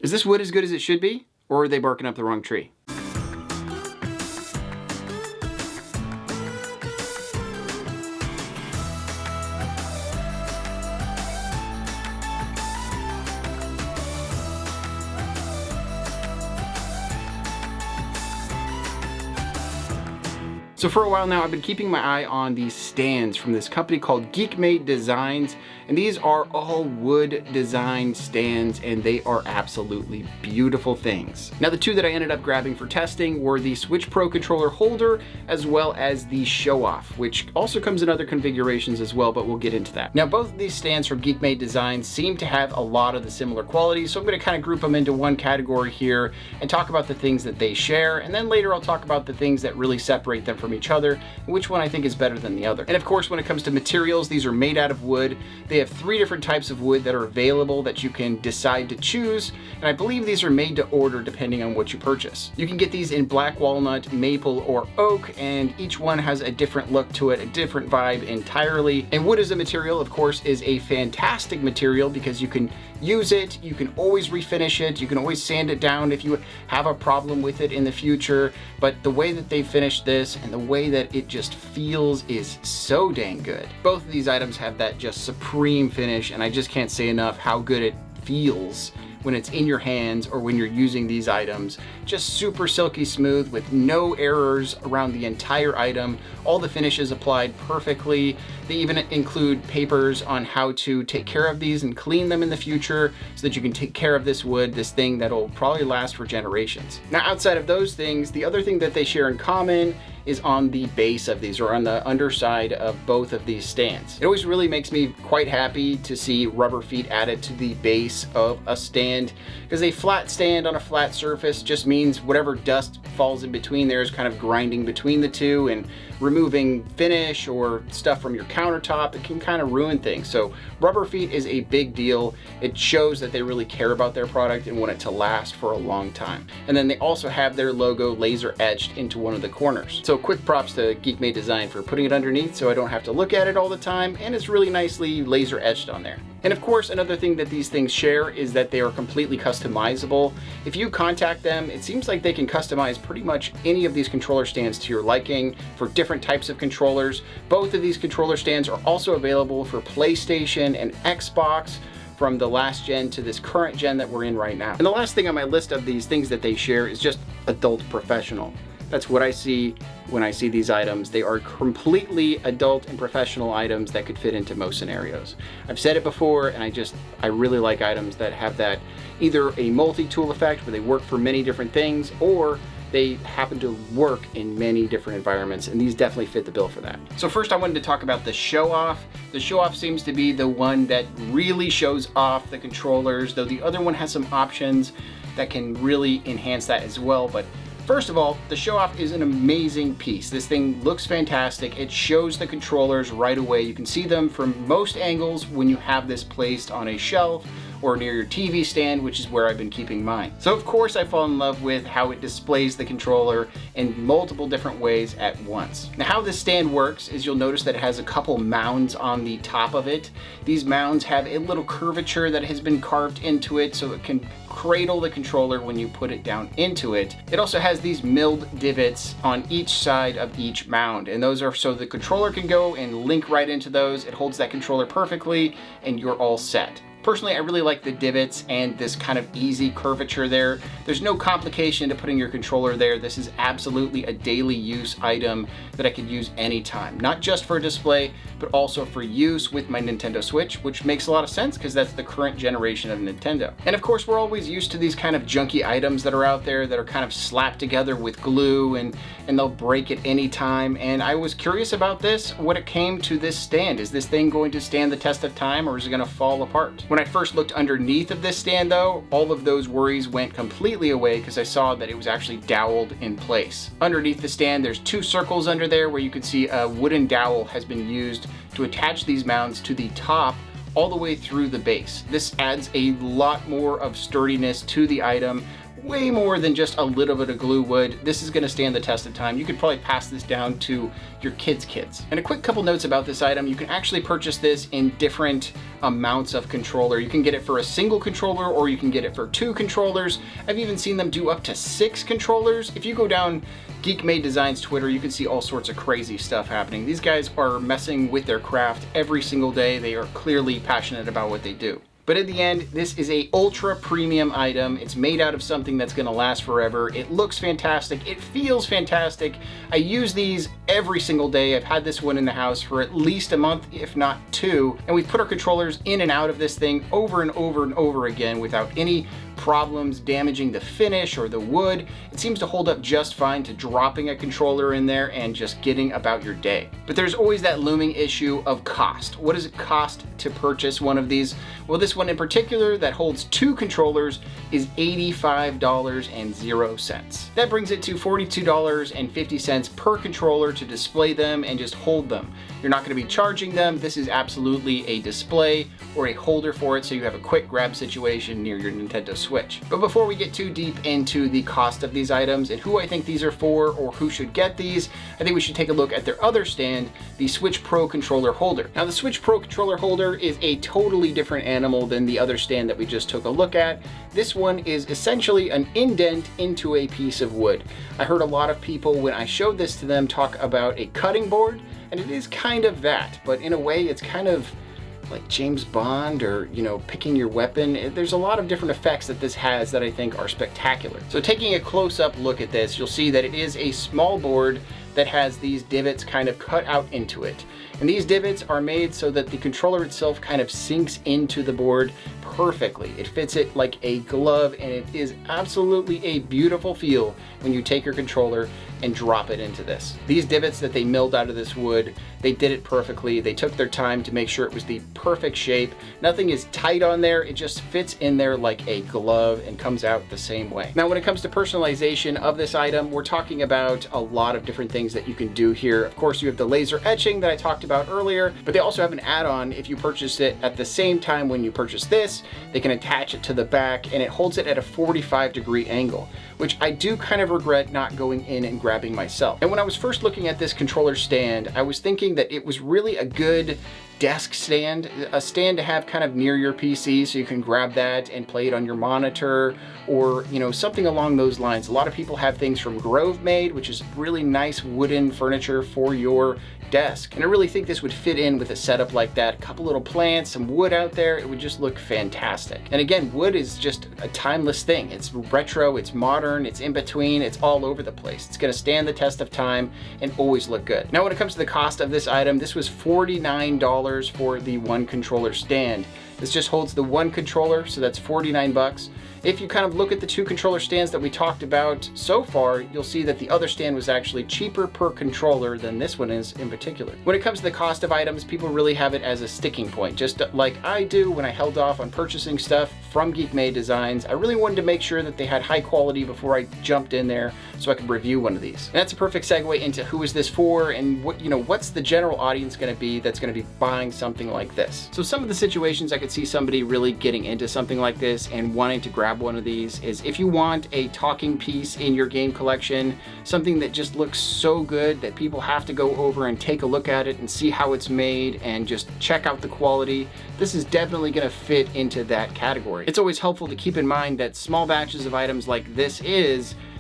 Is this wood as good as it should be, or are they barking up the wrong tree? So for a while now, I've been keeping my eye on these stands from this company called Geek Made Designs, and these are all wood design stands, and they are absolutely beautiful things. Now, the two that I ended up grabbing for testing were the Switch Pro controller holder, as well as the Show Off, which also comes in other configurations as well, but we'll get into that. Now, both of these stands from Geek Made Designs seem to have a lot of the similar qualities, so I'm gonna kind of group them into one category here and talk about the things that they share, and then later I'll talk about the things that really separate them from each other, and which one I think is better than the other. And of course, when it comes to materials, these are made out of wood. They have 3 different types of wood that are available that you can decide to choose, and I believe these are made to order depending on what you purchase. You can get these in black walnut, maple, or oak, and each one has a different look to it, a different vibe entirely. And wood as a material, of course, is a fantastic material because you can use it, you can always refinish it, you can always sand it down if you have a problem with it in the future, but the way that they finish this and the way that it just feels is so dang good. Both of these items have that just supreme finish, and I just can't say enough how good it feels when it's in your hands or when you're using these items. Just super silky smooth with no errors around the entire item. All the finishes applied perfectly. They even include papers on how to take care of these and clean them in the future so that you can take care of this wood, this thing that'll probably last for generations. Now, outside of those things, the other thing that they share in common is on the base of these, or on the underside of both of these stands. It always really makes me quite happy to see rubber feet added to the base of a stand, because a flat stand on a flat surface just means whatever dust falls in between there is kind of grinding between the two and removing finish or stuff from your countertop. It can kind of ruin things. So rubber feet is a big deal. It shows that they really care about their product and want it to last for a long time. And then they also have their logo laser etched into one of the corners. So quick props to Geek Made Design for putting it underneath so I don't have to look at it all the time, and it's really nicely laser etched on there. And of course, another thing that these things share is that they are completely customizable. If you contact them, it seems like they can customize pretty much any of these controller stands to your liking for different types of controllers. Both of these controller stands are also available for PlayStation and Xbox, from the last gen to this current gen that we're in right now. And the last thing on my list of these things that they share is just adult professional. That's what I see when I see these items. They are completely adult and professional items that could fit into most scenarios. I've said it before, and I really like items that have that either a multi-tool effect where they work for many different things, or they happen to work in many different environments, and these definitely fit the bill for that. So first I wanted to talk about the Show Off. The Show Off seems to be the one that really shows off the controllers, though the other one has some options that can really enhance that as well. But first of all, the Show Off is an amazing piece. This thing looks fantastic. It shows the controllers right away. You can see them from most angles when you have this placed on a shelf or near your TV stand, which is where I've been keeping mine. So of course I fall in love with how it displays the controller in multiple different ways at once. Now, how this stand works is you'll notice that it has a couple mounds on the top of it. These mounds have a little curvature that has been carved into it so it can cradle the controller when you put it down into it. It also has these milled divots on each side of each mound, and those are so the controller can go and link right into those. It holds that controller perfectly and you're all set. Personally, I really like the divots and this kind of easy curvature there. There's no complication to putting your controller there. This is absolutely a daily use item that I could use anytime, not just for display, but also for use with my Nintendo Switch, which makes a lot of sense because that's the current generation of Nintendo. And of course, we're always used to these kind of junky items that are out there that are kind of slapped together with glue and they'll break at any time. And I was curious about this when it came to this stand. Is this thing going to stand the test of time, or is it going to fall apart? When I first looked underneath of this stand though, all of those worries went completely away because I saw that it was actually doweled in place. Underneath the stand, there's 2 circles under there where you can see a wooden dowel has been used to attach these mounts to the top all the way through the base. This adds a lot more of sturdiness to the item way more than just a little bit of glue would. This is gonna stand the test of time. You could probably pass this down to your kids'. And a quick couple notes about this item, you can actually purchase this in different amounts of controller. You can get it for a single controller or you can get it for 2 controllers. I've even seen them do up to 6 controllers. If you go down Geek Made Designs Twitter, you can see all sorts of crazy stuff happening. These guys are messing with their craft every single day. They are clearly passionate about what they do. But in the end, this is a ultra premium item. It's made out of something that's gonna last forever. It looks fantastic. It feels fantastic. I use these every single day. I've had this one in the house for at least a month, if not 2. And we've put our controllers in and out of this thing over and over and over again without any problems damaging the finish or the wood. It seems to hold up just fine to dropping a controller in there and just getting about your day. But there's always that looming issue of cost. What does it cost to purchase one of these? Well, this one in particular that holds 2 controllers is $85.00. That brings it to $42.50 per controller to display them and just hold them. You're not going to be charging them. This is absolutely a display or a holder for it, so you have a quick grab situation near your Nintendo Switch. But before we get too deep into the cost of these items and who I think these are for or who should get these, I think we should take a look at their other stand, the Switch Pro controller holder. Now the Switch Pro controller holder is a totally different animal than the other stand that we just took a look at. This one is essentially an indent into a piece of wood. I heard a lot of people when I showed this to them talk about a cutting board, and it is kind of that, but in a way it's kind of like James Bond or, you know, picking your weapon. There's a lot of different effects that this has that I think are spectacular. So taking a close-up look at this, you'll see that it is a small board that has these divots kind of cut out into it. And these divots are made so that the controller itself kind of sinks into the board perfectly. It fits it like a glove, and it is absolutely a beautiful feel when you take your controller and drop it into this. These divots that they milled out of this wood, they did it perfectly. They took their time to make sure it was the perfect shape. Nothing is tight on there. It just fits in there like a glove and comes out the same way. Now, when it comes to personalization of this item, we're talking about a lot of different things that you can do here. Of course, you have the laser etching that I talked about earlier, but they also have an add-on if you purchase it at the same time when you purchase this. They can attach it to the back and it holds it at a 45-degree angle, which I do kind of regret not going in and grabbing myself. And when I was first looking at this controller stand, I was thinking that it was really a good desk stand, a stand to have kind of near your PC so you can grab that and play it on your monitor, or, you know, something along those lines. A lot of people have things from Grove Made, which is really nice wooden furniture for your desk. And I really think this would fit in with a setup like that. A couple little plants, some wood out there, it would just look fantastic. And again, wood is just a timeless thing. It's retro, it's modern, it's in between, it's all over the place. It's gonna stand the test of time and always look good. Now, when it comes to the cost of this item, this was $49 for the 1 controller stand. This just holds the 1 controller, so that's 49 bucks. If you kind of look at the 2 controller stands that we talked about so far, you'll see that the other stand was actually cheaper per controller than this one is in particular. When it comes to the cost of items, people really have it as a sticking point, just like I do when I held off on purchasing stuff from Geek Made Designs. I really wanted to make sure that they had high quality before I jumped in there so I could review one of these. And that's a perfect segue into who is this for and what, you know, what's the general audience going to be that's going to be buying something like this. So some of the situations I could see somebody really getting into something like this and wanting to grab one of these is if you want a talking piece in your game collection, something that just looks so good that people have to go over and take a look at it and see how it's made and just check out the quality. This is definitely going to fit into that category. It's always helpful to keep in mind that small batches of items like this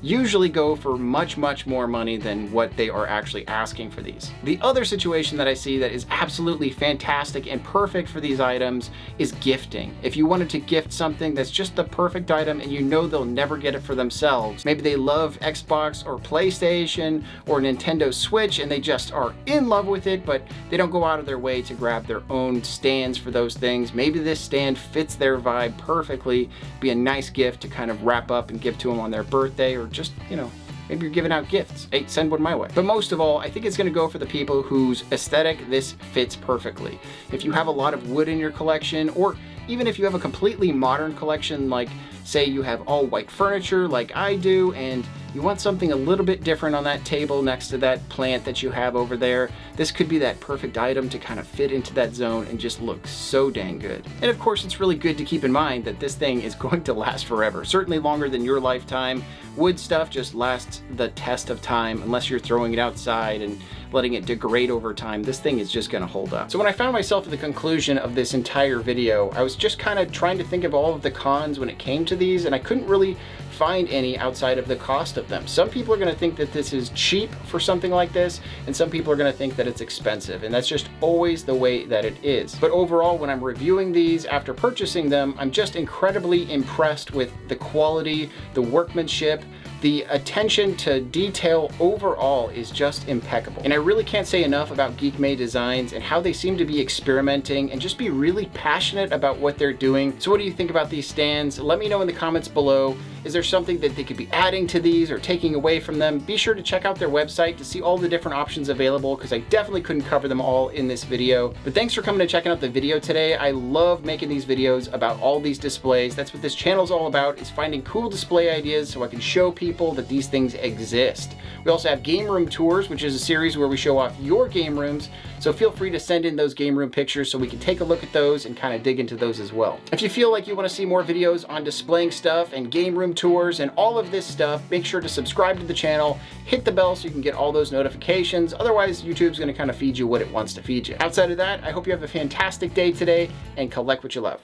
usually go for much more money than what they are actually asking for these. The other situation that I see that is absolutely fantastic and perfect for these items is gifting. If you wanted to gift something that's just the perfect item and you know they'll never get it for themselves, maybe they love Xbox or PlayStation or Nintendo Switch and they just are in love with it, but they don't go out of their way to grab their own stands for those things. Maybe this stand fits their vibe perfectly, be a nice gift to kind of wrap up and give to them on their birthday, or just, you know, maybe you're giving out gifts. Hey, send one my way. But most of all, I think it's gonna go for the people whose aesthetic this fits perfectly. If you have a lot of wood in your collection, or even if you have a completely modern collection like say you have all white furniture like I do, and you want something a little bit different on that table next to that plant that you have over there, this could be that perfect item to kind of fit into that zone and just look so dang good. And of course, it's really good to keep in mind that this thing is going to last forever, certainly longer than your lifetime. Wood stuff just lasts the test of time unless you're throwing it outside and letting it degrade over time. This thing is just gonna hold up. So when I found myself at the conclusion of this entire video, I was just kind of trying to think of all of the cons when it came to these, and I couldn't really find any outside of the cost of them. Some people are gonna think that this is cheap for something like this, and some people are gonna think that it's expensive, and that's just always the way that it is. But overall, when I'm reviewing these after purchasing them, I'm just incredibly impressed with the quality, the workmanship, the attention to detail overall is just impeccable. And I really can't say enough about Geek Made Designs and how they seem to be experimenting and just be really passionate about what they're doing. So what do you think about these stands? Let me know in the comments below. Is there something that they could be adding to these or taking away from them? Be sure to check out their website to see all the different options available, because I definitely couldn't cover them all in this video. But thanks for coming and checking out the video today. I love making these videos about all these displays. That's what this channel is all about, is finding cool display ideas so I can show people that these things exist. We also have game room tours, which is a series where we show off your game rooms. So feel free to send in those game room pictures so we can take a look at those and kind of dig into those as well. If you feel like you want to see more videos on displaying stuff and game room tours and all of this stuff, make sure to subscribe to the channel, hit the bell so you can get all those notifications. Otherwise, YouTube's going to kind of feed you what it wants to feed you. Outside of that, I hope you have a fantastic day today and collect what you love.